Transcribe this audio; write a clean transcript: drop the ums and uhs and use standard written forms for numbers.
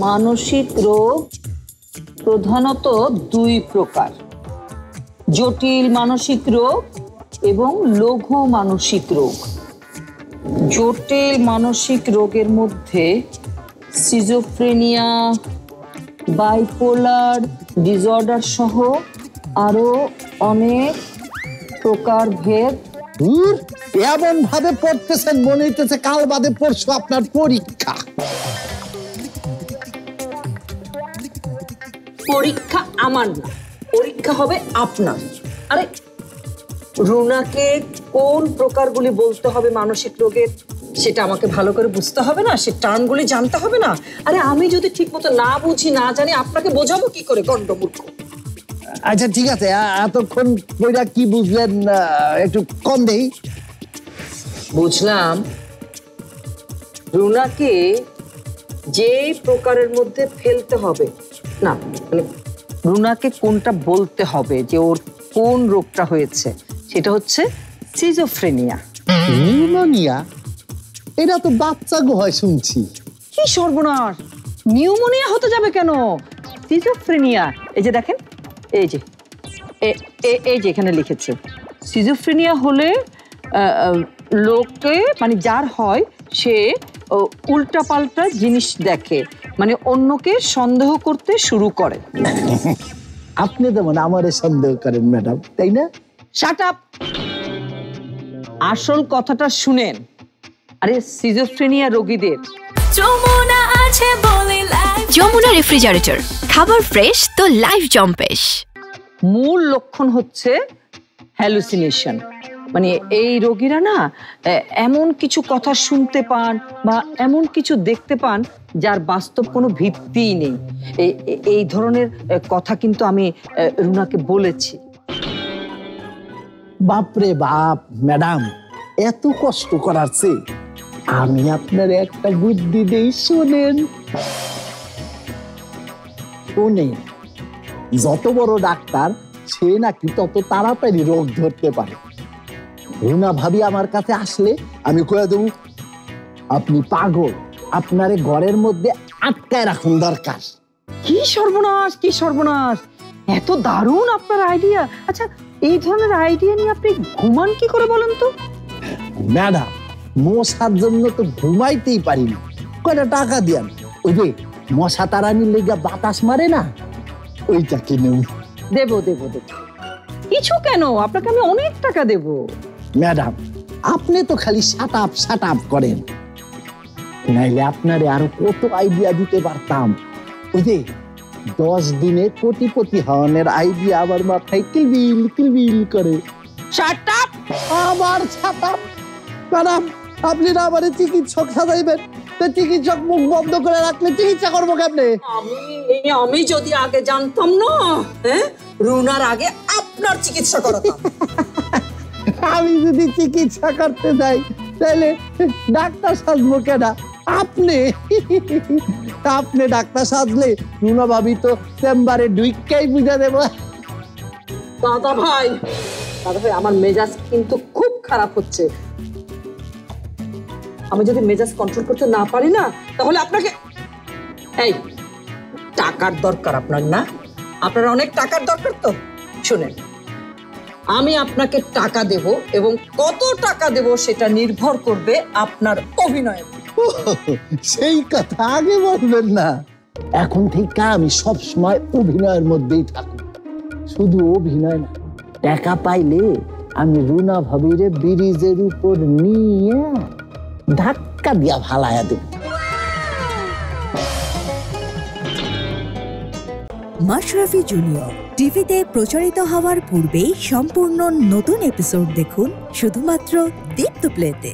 মানসিক রোগ প্রধানত দুই প্রকার, জটিল মানসিক রোগ এবং লঘু মানসিক রোগ। জটিল মানসিক রোগের মধ্যে সিজোফ্রেনিয়া, বাইপোলার ডিসঅর্ডার সহ আরো অনেক প্রকারভেদ। এমন ভাবে পড়তেছেন মনে হইতেছে কাল বাদে পরশু আপনার পরীক্ষা। পরীক্ষা আমার না, পরীক্ষা হবে আপনার। আরে রুনাকে কোন প্রকারগুলি বলতে হবে মানসিক রোগের সেটা আমাকে ভালো করে বুঝতে হবে না? সে টার্মগুলি জানতে হবে না? আরে আমি যদি ঠিক মতো না বুঝি না জানি আপনাকে বোঝাবো কি করে গন্ডমূর্খ? আচ্ছা ঠিক আছে, এতক্ষণ কইরা কি বুঝলেন একটু কম দেই। বুঝলাম রুনাকে যে প্রকারের মধ্যে ফেলতে হবে না, মানে রুনাকে কোনটা বলতে হবে যে ওর কোন রোগটা হয়েছে, সেটা হচ্ছে সিজোফ্রেনিয়া। নিউমোনিয়া? এটা তো বাচ্চা গো হয় শুনছি। কি সর্বনাশ, নিউমোনিয়া হতে যাবে কেন? সিজোফ্রেনিয়া, এই যে দেখেন, এই যে এই যে এখানে লিখেছে সিজোফ্রেনিয়া হলে লোকে মানে যার হয় সে উল্টাপাল্টা জিনিস দেখে, মানে অন্যকে সন্দেহ করতে শুরু করে। আপনি যেমন আমারে সন্দেহ করেন ম্যাডাম, তাই না? শাট আপ, আসল কথাটা শুনেন। আরে সিজোফ্রেনিয়া রোগীদের যমুনা রেফ্রিজারেটর, খাবার ফ্রেশ তো লাইফ জম্পেশ। মূল লক্ষণ হচ্ছে হ্যালুসিনেশন, মানে এই রোগীরা না এমন কিছু কথা শুনতে পান বা এমন কিছু দেখতে পান যার বাস্তব কোনো ভিত্তিই নেই। এই ধরনের কথা কিন্তু আমি রুনাকে বলেছি। বাপরে বাপ ম্যাডাম, এত কষ্ট করার চেয়ে আমি আপনার একটা বুদ্ধি দেই, শোনেন। শোনেন, যত বড় ডাক্তার সে নাকি তত তাড়াতাড়ি রোগ ধরতে পারে। রুনা ভাবি আমার কাছে আসলে আমি কয়ে দেবো আপনি পাগল, আপনারে ঘরের মধ্যে আটকায় রাখুন দরকার। কি সর্বনাশ, কি সর্বনাশ, এত দারুণ আপনার আইডিয়া। আচ্ছা এই ধরনের আইডিয়া নিয়ে আপনি ঘুমান কি করে বলেন তো? ম্যাডাম, মশার জন্য তো ঘুমাইতেই পারি না, কয়টা টাকা দিয়ান। ওই যে মশা তাড়ানির লেগে বাতাস মারে না, ওইটা কিনেও। দেবো দেবো দেবো, কিছু কেন, আপনাকে আমি অনেক টাকা দেব। ম্যাডাম, আপনি তো খালি শাট আপ করেন, নাইলে আপনারে আরো কত আইডিয়া দিতে পারতাম। ওই যে 10 দিনে কোটিপতি হওয়ার আইডিয়া আমার মাথায় কিলবিল করে। শাট আপ, আবার শাট আপ। ম্যাডাম, আপনি না আমারে চিকিৎসক সাজাইবেন, তো চিকিৎসক মুখ বন্ধ করে রাখলে চিকিৎসা করবো কেমনে? আমি যদি আগে জানতাম না, হ্যাঁ, রুনার আগে আপনার চিকিৎসা করাতাম। আমি যদি চিকিৎসা করতে যাই তাহলে ডাক্তার সাজবো কেনা? আপনি ডাক্তার সাজলে রুনা ভাবি তো চেম্বারে ঢুইকাই বুঝা দেব। দাদা ভাই আমার মেজাজ কিন্তু খুব খারাপ হচ্ছে। আমি যদি মেজাজ কন্ট্রোল করতে না পারি না, তাহলে আপনাকে এই টাকার দরকার আপনার না? আপনার অনেক টাকার দরকার তো শুনেন, আমি আপনাকে টাকা দেব এবং কত টাকা দেব সেটা নির্ভর করবে আপনার অভিনয়ের। সেই কথা আগে বলবেন না। এখন থেকে আমি সব সময় অভিনয়ের মধ্যেই থাকি। শুধু অভিনয় না, টাকা পাইলে আমি রুনা ভাবিরে ব্রিজের উপর নিয়ে ধাক্কা দিয়া ভালায়া দেব। মাশরাফি জুনিয়র টিভিতে প্রচারিত হওয়ার পূর্বেই সম্পূর্ণ নতুন এপিসোড দেখুন শুধুমাত্র দীপ্ত প্লেতে।